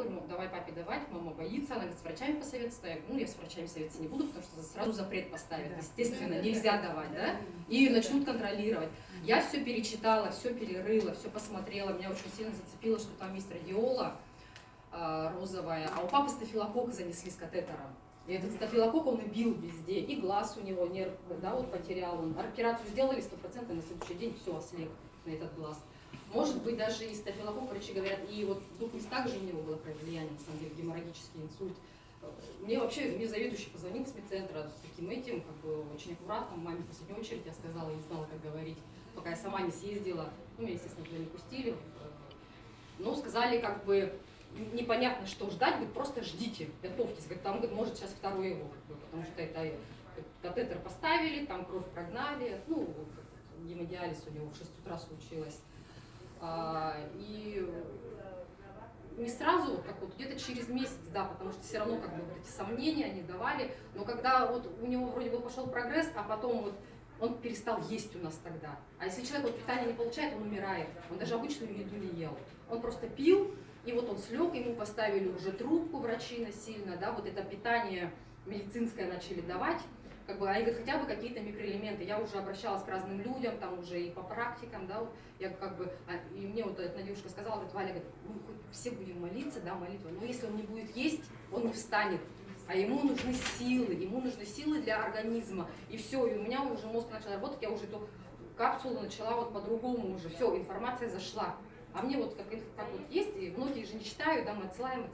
говорю, ну, давай папе давать, мама боится, она говорит, с врачами посоветоваться. Я говорю, ну, я с врачами советоваться не буду, потому что сразу запрет поставят, естественно, нельзя давать, да, и начнут контролировать. Я все перечитала, все перерыла, все посмотрела, меня очень сильно зацепило, что там есть радиола розовая, а у папы стафилококк занесли с катетером. И этот стафилококк он и бил везде, и глаз у него нерв, да, вот потерял он. Операцию сделали 100%, на следующий день все, ослеп на этот глаз. Может быть, даже и стафилококк, врачи говорят, и вот вдруг также у него было влияние, на самом деле, геморрагический инсульт. Мне заведующий позвонил с медцентра с таким этим, как бы очень аккуратно, маме в последнюю очередь я сказала, я не знала, как говорить, пока я сама не съездила, ну, меня, естественно, туда не пустили, но сказали, как бы, непонятно, что ждать, говорит, просто ждите, готовьтесь, говорит, там, говорит, может, сейчас второй его, потому что это катетер поставили, там кровь прогнали, ну, гемодиализ у него в 6 утра случилось. И не сразу, как вот где-то через месяц, да, потому что все равно как бы вот эти сомнения они давали, но когда вот у него вроде бы пошел прогресс, а потом вот он перестал есть у нас тогда. А если человек вот питание не получает, он умирает, он даже обычную еду не ел, он просто пил, и вот он слег, ему поставили уже трубку врачи насильно, да, вот это питание медицинское начали давать. Как бы, они говорят, хотя бы какие-то микроэлементы. Я уже обращалась к разным людям, там уже и по практикам, да, я как бы, и мне вот одна девушка сказала, говорит, Валя, говорит, мы все будем молиться, да, молитва, но если он не будет есть, он не встанет, а ему нужны силы для организма, и все, и у меня уже мозг начал работать, я уже эту капсулу начала вот по-другому уже, все, информация зашла, а мне вот как вот есть, и многие же не читают, да, мы отсылаем,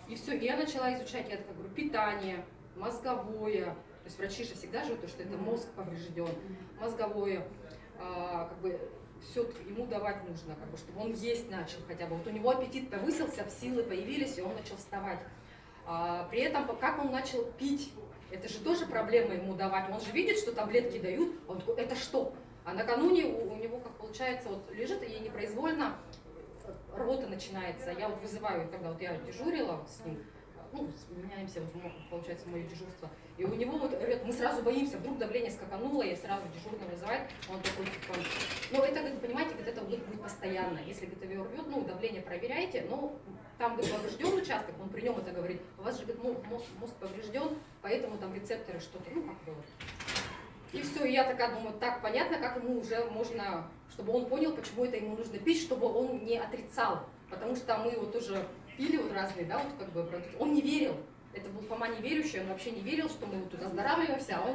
и все, и я начала изучать, я так говорю, питание, мозговое. То есть врачи же всегда живут, что это мозг поврежден, мозговое, как бы все ему давать нужно, как бы, чтобы он есть начал хотя бы. Вот у него аппетит повысился, силы появились, и он начал вставать. При этом, как он начал пить, это же тоже проблема ему давать. Он же видит, что таблетки дают, он такой, это что? А накануне у него, как получается, вот лежит и непроизвольно рвота начинается. Я вот вызываю, когда вот я дежурила с ним, ну, меняемся, вот, получается, мое дежурство. И у него вот, мы сразу боимся, вдруг давление скакануло, я сразу дежурного вызывает, он такой, типа, ну, это, говорит, понимаете, говорит, это будет постоянно. Если, говорит, его рвет, ну, давление проверяйте, но там, говорит, поврежден участок, он при нем это говорит, у вас же, говорит, мозг поврежден, поэтому там рецепторы что-то, ну, как бы вот. И все, и я такая думаю, так понятно, как ему уже можно, чтобы он понял, почему это ему нужно пить, чтобы он не отрицал, потому что мы вот тоже пили вот разные, да, вот как бы, он не верил, это был Фома неверующий, он вообще не верил, что мы вот тут оздоравливаемся, а он